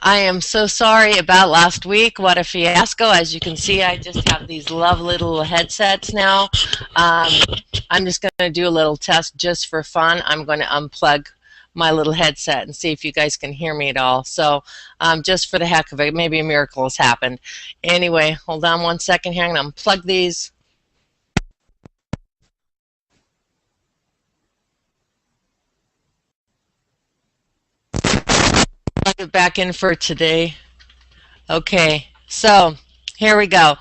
I am so sorry about last week. What a fiasco. As you can see, I just have these lovely little headsets now. Um, I'm just going to do a little test just for fun. I'm going to unplug my little headset and see if you guys can hear me at all. So just for the heck of it, maybe a miracle has happened. Anyway, hold on one second here. I'm going to unplug these. Plug it back in for today. Okay, so here we go.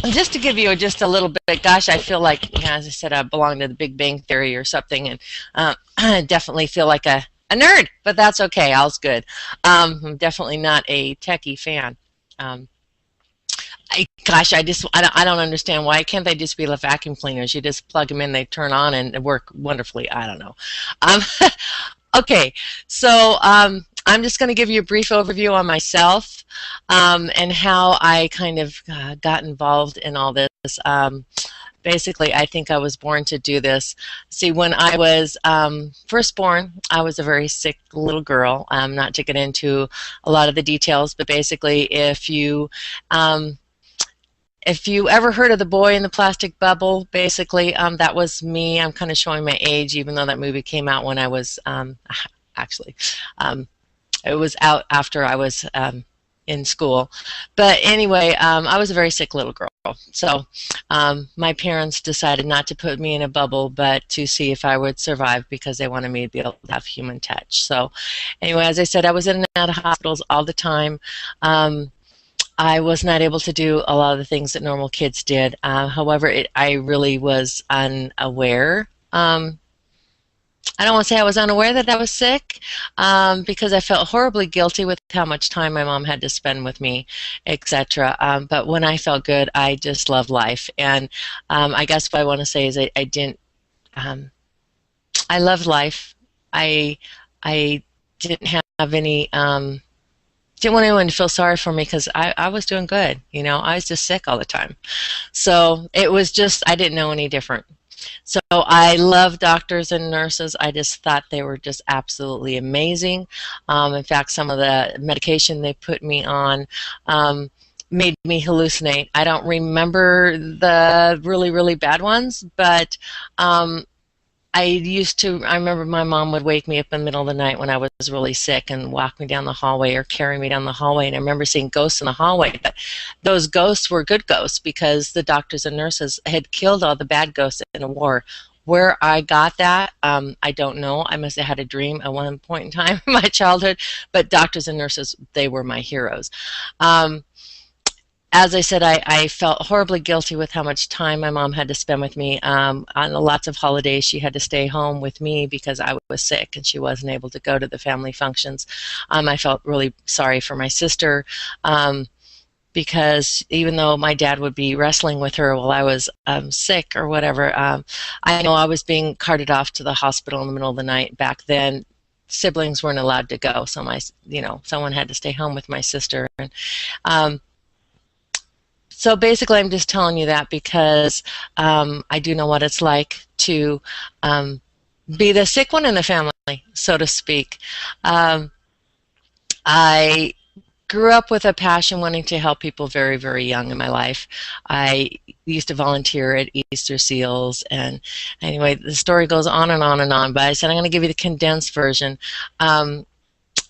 Just to give you just a little bit, gosh, I feel like, as I said, I belong to the Big Bang Theory or something, and I definitely feel like a nerd, but that's okay. All's good. I'm definitely not a techie fan. Um, gosh, I don't understand. Why can't they just be the vacuum cleaners? You just plug them in, they turn on, and work wonderfully. I don't know. Um, Okay, so I'm just going to give you a brief overview on myself and how I kind of got involved in all this. Basically, I think I was born to do this. See, when I was first born, I was a very sick little girl. Not to get into a lot of the details, but basically, if you ever heard of The Boy in the Plastic Bubble, basically, that was me. I'm kind of showing my age, even though that movie came out when I was, actually, um, it was out after I was in school. But anyway, I was a very sick little girl. So my parents decided not to put me in a bubble, but to see if I would survive because they wanted me to be able to have human touch. So anyway, as I said, I was in and out of hospitals all the time. I was not able to do a lot of the things that normal kids did. However, I really was unaware. I don't want to say I was unaware that I was sick because I felt horribly guilty with how much time my mom had to spend with me, etc. But when I felt good, I just loved life. And I guess what I want to say is I didn't. I loved life. I didn't have any. Didn't want anyone to feel sorry for me because I was doing good. You know, I was just sick all the time. So it was just, I didn't know any different. So I love doctors and nurses. I just thought they were just absolutely amazing. In fact, some of the medication they put me on made me hallucinate. I don't remember the really, really bad ones, but I remember my mom would wake me up in the middle of the night when I was really sick and walk me down the hallway or carry me down the hallway. And I remember seeing ghosts in the hallway. But those ghosts were good ghosts because the doctors and nurses had killed all the bad ghosts in a war. Where I got that, I don't know. I must have had a dream at one point in time in my childhood. But doctors and nurses, they were my heroes. As I said, I felt horribly guilty with how much time my mom had to spend with me. On lots of holidays, she had to stay home with me because I was sick and she wasn't able to go to the family functions. I felt really sorry for my sister because even though my dad would be wrestling with her while I was sick or whatever, I know I was being carted off to the hospital in the middle of the night. Back then, siblings weren't allowed to go, so someone had to stay home with my sister. And, so basically, I'm just telling you that because I do know what it's like to be the sick one in the family, so to speak. I grew up with a passion wanting to help people very, very young in my life. I used to volunteer at Easter Seals, and anyway, the story goes on and on and on, but I said I'm going to give you the condensed version.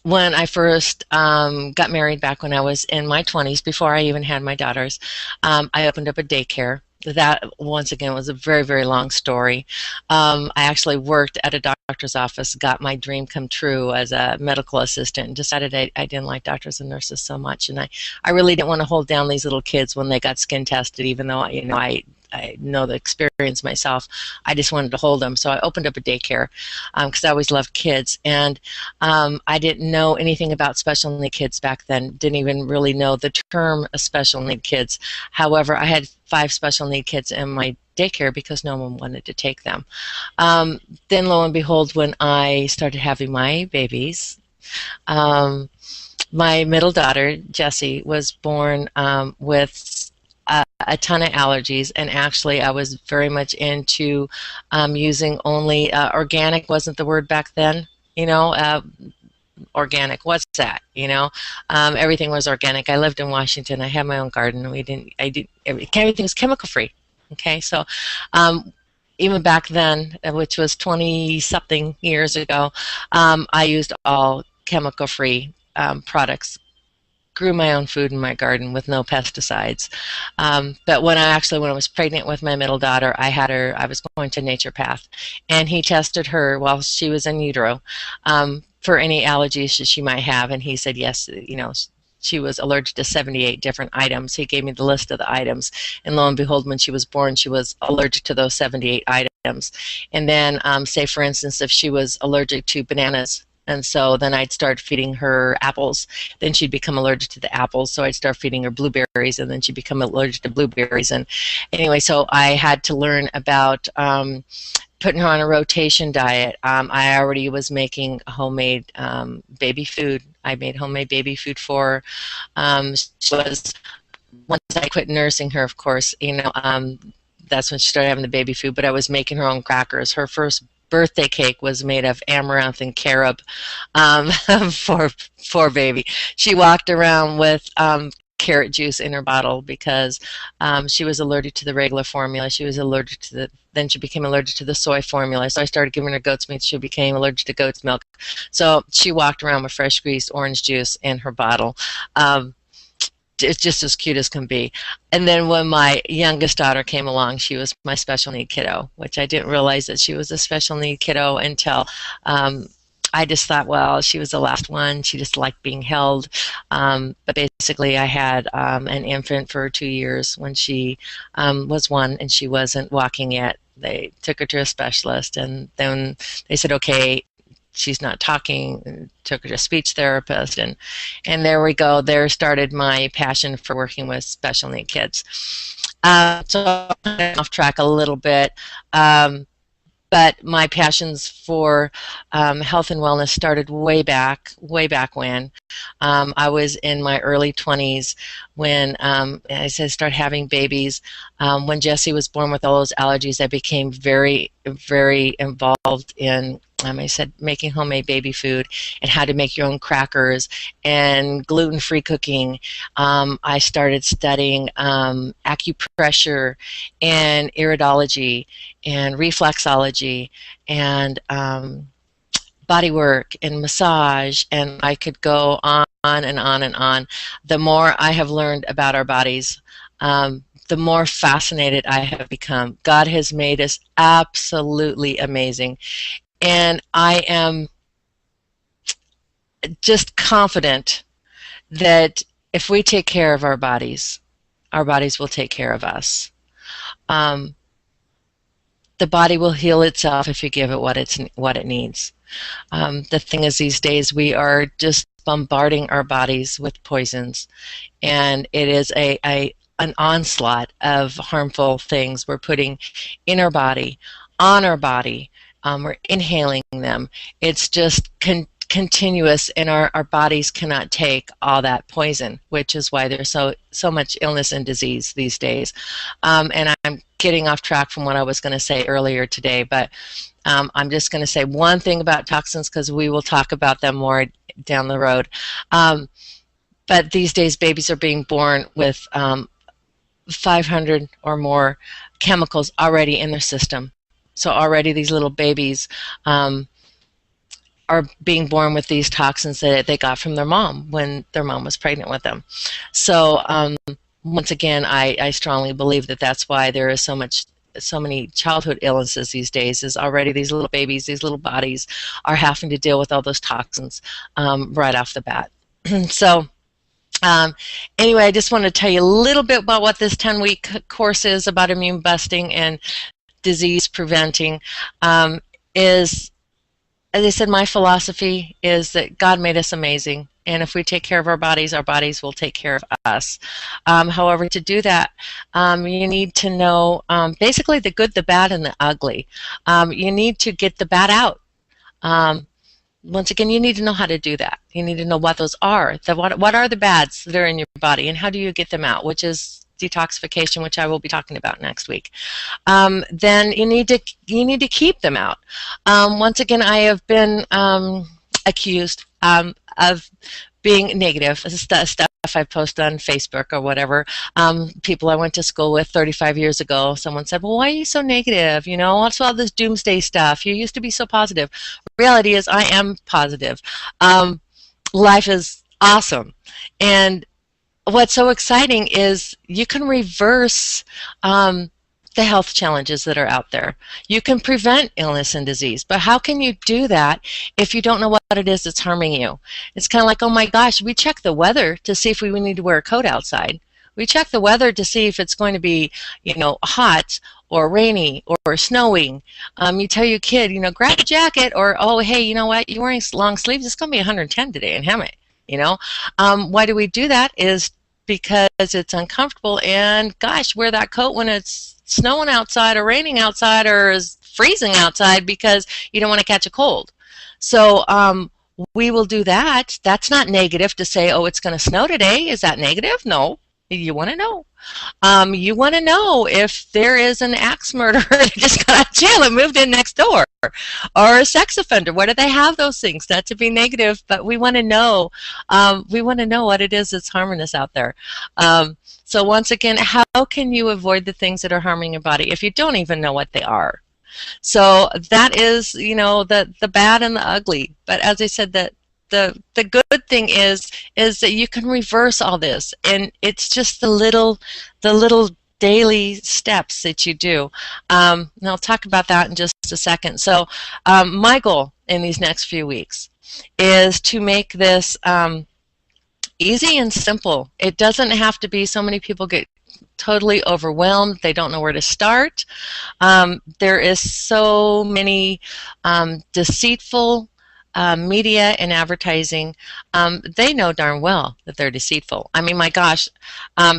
When I first got married back when I was in my 20s, before I even had my daughters, I opened up a daycare. That, once again, was a very, very long story. I actually worked at a doctor's office, got my dream come true as a medical assistant, and decided I didn't like doctors and nurses so much. And I really didn't want to hold down these little kids when they got skin tested, even though, I know the experience myself. I just wanted to hold them. So I opened up a daycare because I always loved kids. And I didn't know anything about special need kids back then, didn't even really know the term special need kids. However, I had 5 special need kids in my daycare because no one wanted to take them. Then lo and behold, when I started having my babies, my middle daughter, Jessie, was born with a ton of allergies, and actually I was very much into using only organic wasn't the word back then, organic. What's that? You know, everything was organic. I lived in Washington. I had my own garden. Everything was chemical free. Okay, so even back then, which was 20 something years ago, I used all chemical free products, grew my own food in my garden with no pesticides. But when I was pregnant with my middle daughter, I was going to naturopath, and he tested her while she was in utero for any allergies that she might have, and he said yes, you know, she was allergic to 78 different items. He gave me the list of the items, and lo and behold, when she was born, she was allergic to those 78 items. And then, say for instance, if she was allergic to bananas, and so then I'd start feeding her apples. Then she'd become allergic to the apples, so I'd start feeding her blueberries, and then she'd become allergic to blueberries. And anyway, so I had to learn about putting her on a rotation diet. I already was making homemade baby food. I made homemade baby food for her. She was, once I quit nursing her, of course, you know, that's when she started having the baby food, but I was making her own crackers. Her first birthday cake was made of amaranth and carob for baby. She walked around with carrot juice in her bottle because she was allergic to the regular formula. She was allergic to then she became allergic to the soy formula. So I started giving her goat's meat. She became allergic to goat's milk. So she walked around with fresh squeezed orange juice in her bottle. It's just as cute as can be. And then when my youngest daughter came along, she was my special need kiddo, which I didn't realize that she was a special need kiddo until I just thought, well, she was the last one. She just liked being held. But basically, I had an infant for 2 years when she was 1 and she wasn't walking yet. They took her to a specialist, and then they said, okay, she's not talking, and took her to a speech therapist, and there we go. There started my passion for working with special need kids. So I'm off track a little bit. But my passions for health and wellness started way back when. I was in my early 20s when I started having babies. When Jesse was born with all those allergies, I became very, very involved in I said making homemade baby food and how to make your own crackers and gluten-free cooking. I started studying acupressure and iridology and reflexology and body work and massage, and I could go on and on and on. The more I have learned about our bodies, the more fascinated I have become. God has made us absolutely amazing. And I am just confident that if we take care of our bodies will take care of us. The body will heal itself if you give it what it needs. The thing is, these days we are just bombarding our bodies with poisons, and it is an onslaught of harmful things we're putting in our body, on our body. We're inhaling them. It's just continuous, and our bodies cannot take all that poison, which is why there's so much illness and disease these days. And I'm getting off track from what I was going to say earlier today, but I'm just going to say one thing about toxins because we will talk about them more down the road. But these days, babies are being born with 500 or more chemicals already in their system. So already these little babies are being born with these toxins that they got from their mom when their mom was pregnant with them. So once again, I strongly believe that that's why there is so many childhood illnesses these days, is already these little babies, these little bodies are having to deal with all those toxins right off the bat. So anyway, I just want to tell you a little bit about what this 10-week course is about immune busting and disease preventing. Is, as I said, my philosophy is that God made us amazing, and if we take care of our bodies will take care of us. However, to do that, you need to know basically the good, the bad, and the ugly. You need to get the bad out. Once again, you need to know how to do that. You need to know what those are. What are the bads that are in your body, and how do you get them out, which is detoxification, which I will be talking about next week. Then you need to keep them out. Once again, I accused of being negative. Stuff I post on Facebook or whatever. People I went to school with 35 years ago, someone said, well, why are you so negative? You know, what's all this doomsday stuff? You used to be so positive. Reality is I am positive. Life is awesome. And what's so exciting is you can reverse the health challenges that are out there. You can prevent illness and disease, but how can you do that if you don't know what it is that's harming you? It's kind of like, oh my gosh, we check the weather to see if we need to wear a coat outside. We check the weather to see if it's going to be, you know, hot or rainy or snowing. You tell your kid, you know, grab a jacket, or, oh, hey, you know what, you're wearing long sleeves, it's going to be 110 today in Hemet, you know. Why do we do that is because it's uncomfortable, and gosh, wear that coat when it's snowing outside or raining outside or is freezing outside because you don't want to catch a cold. So we will do that. That's not negative to say, oh, it's going to snow today. Is that negative? No. You want to know. You want to know if there is an axe murderer that just got out of jail and moved in next door, or a sex offender. Where do they have those things? Not to be negative, but we want to know. We want to know what it is that's harming us out there. So once again, how can you avoid the things that are harming your body if you don't even know what they are? So that is, you know, the bad and the ugly. But as I said, the good thing is that you can reverse all this, and it's just the little daily steps that you do. And I'll talk about that in just a second. So my goal in these next few weeks is to make this easy and simple. It doesn't have to be, so many people get totally overwhelmed. They don't know where to start. There is so many deceitful media and advertising. They know darn well that they're deceitful. I mean, my gosh,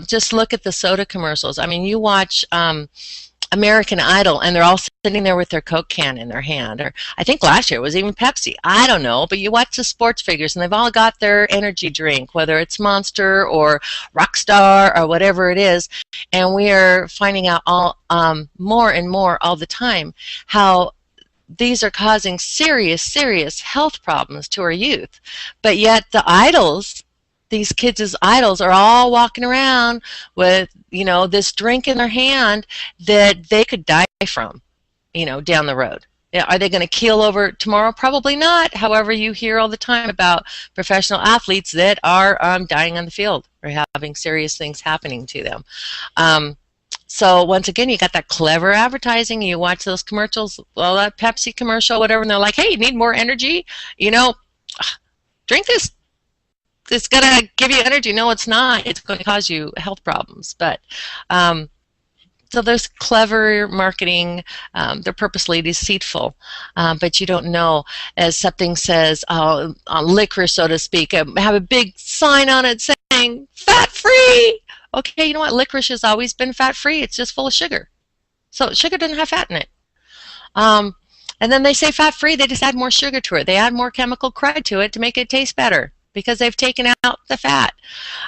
just look at the soda commercials. I mean, you watch American Idol, and they're all sitting there with their Coke can in their hand, or I think last year it was even Pepsi. I don't know, but you watch the sports figures, and they've all got their energy drink, whether it's Monster or Rockstar or whatever it is, and we are finding out all more and more all the time how these are causing serious health problems to our youth. But yet the idols, these kids as idols, are all walking around with, you know, this drink in their hand that they could die from, you know, down the road. Are they going to keel over tomorrow? Probably not. However, you hear all the time about professional athletes that are dying on the field or having serious things happening to them. So once again, you got that clever advertising. You watch those commercials, well, that Pepsi commercial, whatever, and they're like, hey, you need more energy? You know, drink this. It's going to give you energy. No, it's not. It's going to cause you health problems. But so there's clever marketing. They're purposely deceitful, but you don't know. As something says, on licorice, so to speak, have a big sign on it saying, fat-free. Okay, you know what? Licorice has always been fat-free. It's just full of sugar. So sugar doesn't have fat in it. And then they say fat-free. They just add more sugar to it. They add more chemical crud to it to make it taste better because they've taken out the fat.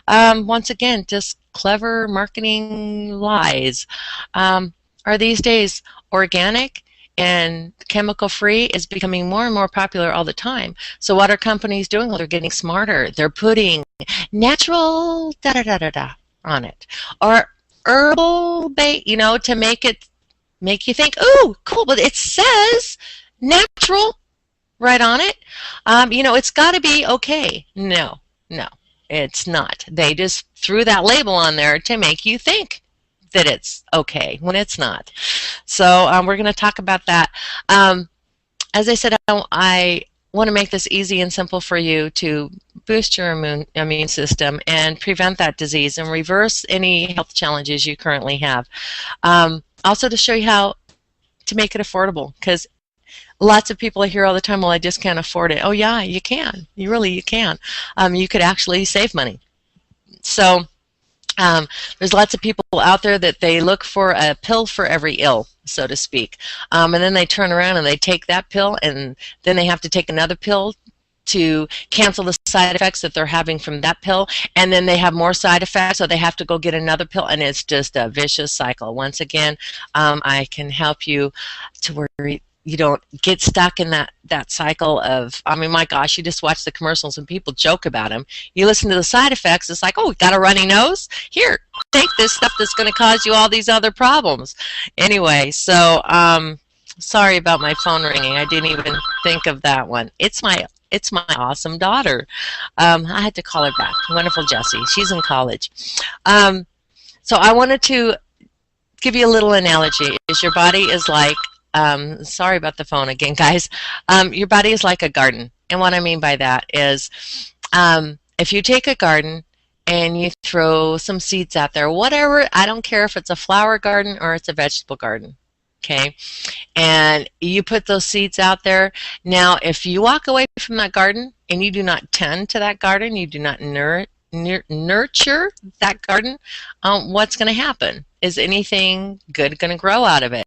Once again, just clever marketing lies. Are these days organic and chemical-free is becoming more and more popular all the time. So what are companies doing? Well, they're getting smarter. They're putting natural da-da-da-da-da on it, or herbal bait, you know, to make you think, ooh, cool, but it says natural right on it. You know, it's got to be okay. No, it's not. They just threw that label on there to make you think that it's okay when it's not. So we're going to talk about that. As I said, I want to make this easy and simple for you to boost your immune system and prevent that disease and reverse any health challenges you currently have. Also to show you how to make it affordable, because lots of people I hear all the time, well, I just can't afford it. Oh yeah, you can. You can. You could actually save money. So there's lots of people out there that they look for a pill for every ill, so to speak. And then they turn around and they take that pill, and then they have to take another pill to cancel the side effects that they're having from that pill, and then they have more side effects, so they have to go get another pill, and it's just a vicious cycle. Once again, I can help you to where you don't get stuck in that cycle of, I mean, my gosh, you just watch the commercials and people joke about them. You listen to the side effects, it's like, oh, we got a runny nose? Here, take this stuff that's going to cause you all these other problems. Anyway, so sorry about my phone ringing. I didn't even think of that one. It's my awesome daughter. I had to call her back. Wonderful Jessie. She's in college. So I wanted to give you a little analogy. Is your body is like, sorry about the phone again, guys. Your body is like a garden. And what I mean by that is, if you take a garden and you throw some seeds out there, whatever, I don't care if it's a flower garden or it's a vegetable garden. Okay, and you put those seeds out there. Now, if you walk away from that garden and you do not tend to that garden, you do not nurture that garden, what's going to happen? Is anything good going to grow out of it?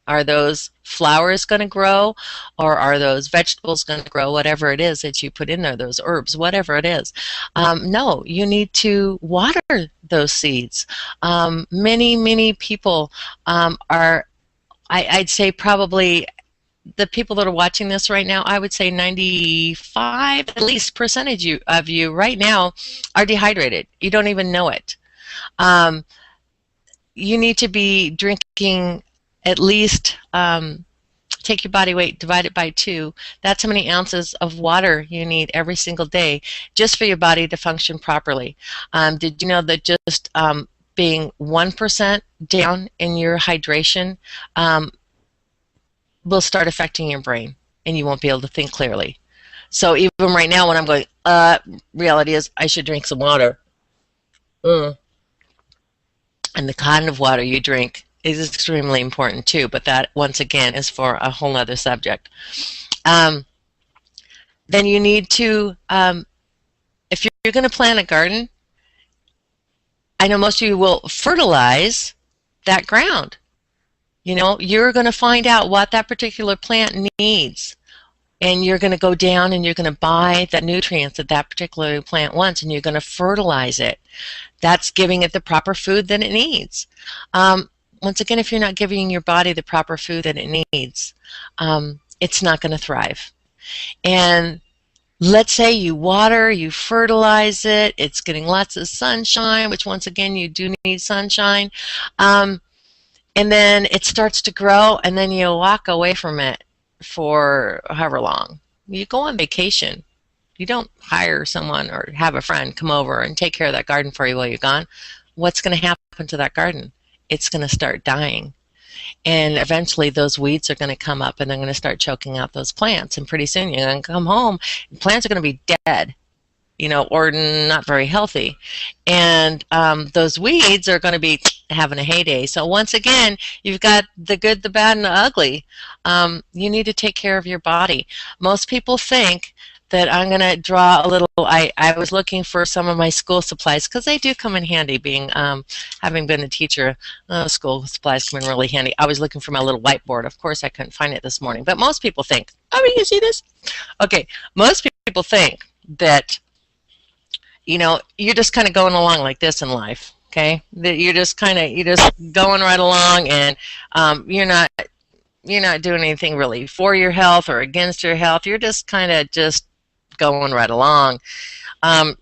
Are those flowers going to grow, or are those vegetables going to grow, whatever it is that you put in there, those herbs, whatever it is? No, you need to water those seeds. Many people I'd say probably the people that are watching this right now, I would say 95 at least percentage of you right now are dehydrated. You don't even know it. You need to be drinking at least, take your body weight, divide it by 2. That's how many ounces of water you need every single day just for your body to function properly. Did you know that just being 1% down in your hydration will start affecting your brain, and you won't be able to think clearly. So even right now when I'm going, reality is I should drink some water. And the kind of water you drink is extremely important too, but that once again is for a whole other subject. Then you need to, if you're going to plant a garden, I know most of you will fertilize that ground. You know, you're going to find out what that particular plant needs, and you're going to go down and you're going to buy the nutrients that that particular plant wants, and you're going to fertilize it. That's giving it the proper food that it needs. Once again, if you're not giving your body the proper food that it needs, it's not going to thrive. And let's say you water, you fertilize it, it's getting lots of sunshine, which once again you do need sunshine, and then it starts to grow, and then you walk away from it for however long. You go on vacation. You don't hire someone or have a friend come over and take care of that garden for you while you're gone. What's going to happen to that garden? It's going to start dying. And eventually those weeds are going to come up and they're going to start choking out those plants. And pretty soon you're going to come home and plants are going to be dead, you know, or not very healthy. And those weeds are going to be having a heyday. So once again, you've got the good, the bad, and the ugly. You need to take care of your body. Most people think that I'm going to draw a little, I was looking for some of my school supplies because they do come in handy, being having been a teacher. School supplies come in really handy. I was looking for my little whiteboard. Of course, I couldn't find it this morning. But most people think, oh, you can see this? Okay, most people think that, you know, you're just kind of going along like this in life, okay? That you're just going right along, and you're not doing anything really for your health or against your health. You're just kind of just going right along.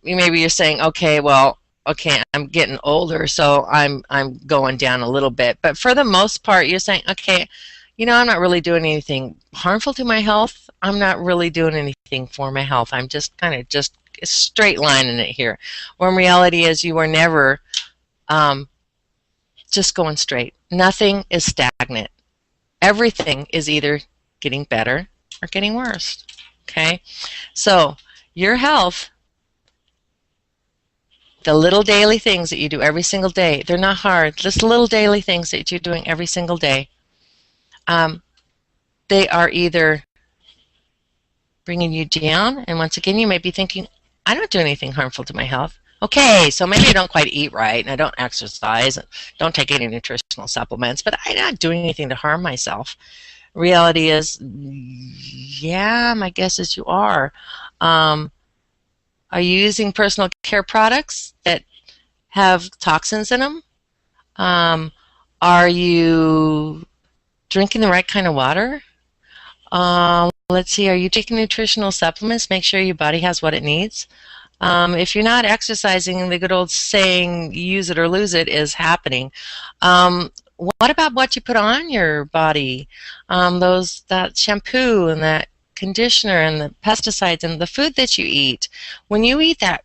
Maybe you're saying, okay, well, okay, I'm getting older, so I'm going down a little bit. But for the most part, you're saying, okay, you know, I'm not really doing anything harmful to my health. I'm not really doing anything for my health. I'm just kind of just straight lining it here. When reality is you are never just going straight. Nothing is stagnant. Everything is either getting better or getting worse. Okay, so your health, the little daily things that you do every single day, they're not hard. Just little daily things that you're doing every single day, they are either bringing you down, and once again, you may be thinking, I don't do anything harmful to my health. Okay, so maybe I don't quite eat right, and I don't exercise, and don't take any nutritional supplements, but I'm not doing anything to harm myself. Reality is, yeah, my guess is you are. Are you using personal care products that have toxins in them? Are you drinking the right kind of water? Let's see, are you taking nutritional supplements? Make sure your body has what it needs. If you're not exercising, the good old saying, use it or lose it, is happening. What about what you put on your body? That shampoo and that conditioner and the pesticides and the food that you eat. When you eat that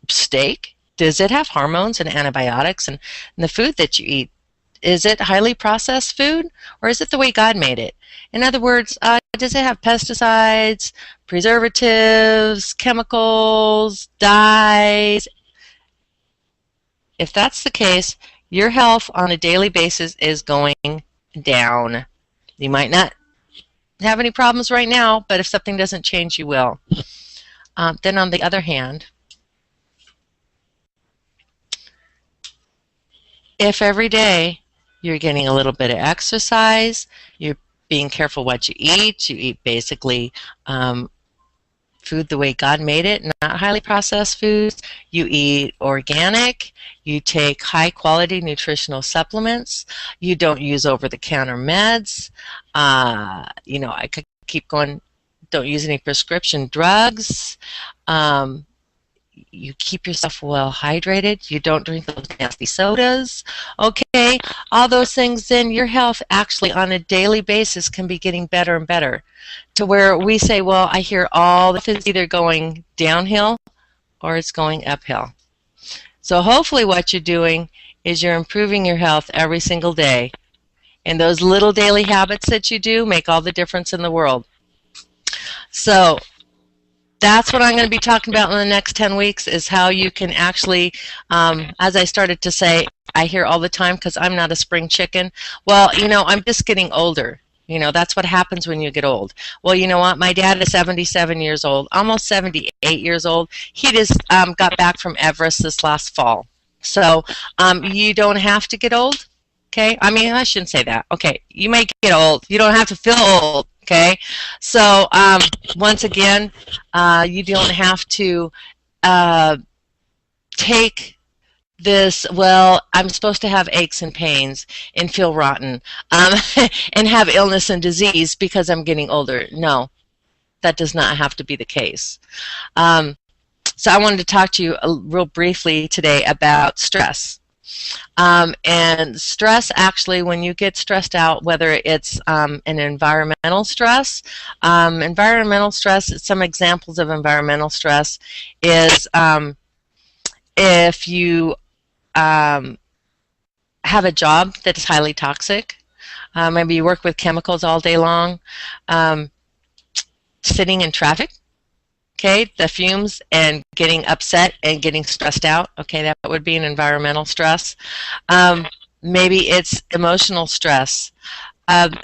steak, does it have hormones and antibiotics? And the food that you eat, is it highly processed food, or is it the way God made it? In other words, does it have pesticides, preservatives, chemicals, dyes? If that's the case, your health on a daily basis is going down. You might not have any problems right now, but if something doesn't change, you will. Then on the other hand, if every day you're getting a little bit of exercise, you're being careful what you eat basically food the way God made it, not highly processed foods, you eat organic, you take high quality nutritional supplements, you don't use over-the-counter meds, I could keep going, don't use any prescription drugs, you keep yourself well hydrated, you don't drink those nasty sodas, okay, all those things, then your health actually on a daily basis can be getting better and better, to where we say, well, I hear all the things either going downhill or it's going uphill. So hopefully what you're doing is you're improving your health every single day, and those little daily habits that you do make all the difference in the world. So that's what I'm going to be talking about in the next 10 weeks, is how you can actually, as I started to say, I hear all the time, because I'm not a spring chicken, well, I'm just getting older. That's what happens when you get old. Well, you know what? My dad is 77 years old, almost 78 years old. He just got back from Everest this last fall. So you don't have to get old, okay? I mean, I shouldn't say that. Okay, you may get old. You don't have to feel old. Okay, so once again, you don't have to take this, well, I'm supposed to have aches and pains and feel rotten and have illness and disease because I'm getting older. No, that does not have to be the case. So I wanted to talk to you real briefly today about stress. And stress, actually, when you get stressed out, whether it's an environmental stress, some examples of environmental stress is if you have a job that is highly toxic, maybe you work with chemicals all day long, sitting in traffic, okay, the fumes and getting upset and getting stressed out, okay, that would be an environmental stress. Maybe it's emotional stress.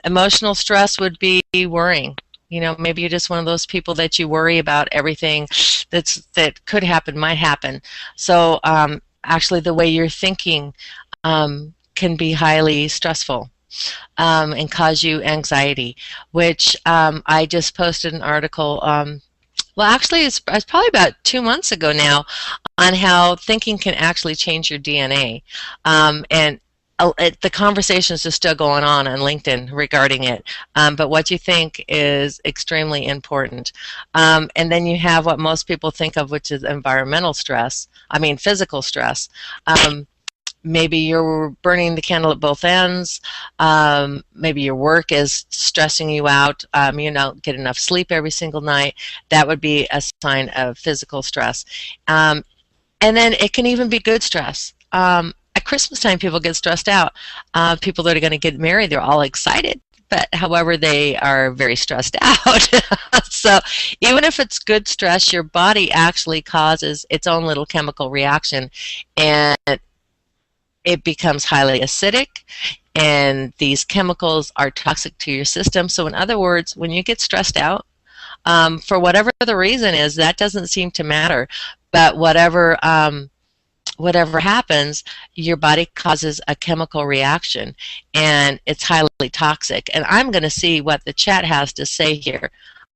Emotional stress would be worrying. Maybe you're just one of those people that you worry about everything that could happen, might happen. So actually the way you're thinking can be highly stressful. And cause you anxiety, which I just posted an article, well, actually, it's probably about 2 months ago now, on how thinking can actually change your DNA. And the conversations are still going on LinkedIn regarding it. But what you think is extremely important. And then you have what most people think of, which is environmental stress. I mean, physical stress. Maybe you're burning the candle at both ends. Maybe your work is stressing you out. You don't get enough sleep every single night. That would be a sign of physical stress. And then it can even be good stress. At Christmas time, people get stressed out. People that are going to get married, they're all excited. But however, they are very stressed out. So even if it's good stress, your body actually causes its own little chemical reaction, and it becomes highly acidic, and these chemicals are toxic to your system. So in other words, when you get stressed out, for whatever the reason is, that doesn't seem to matter, but whatever happens, your body causes a chemical reaction, and it's highly toxic. And I'm going to see what the chat has to say here.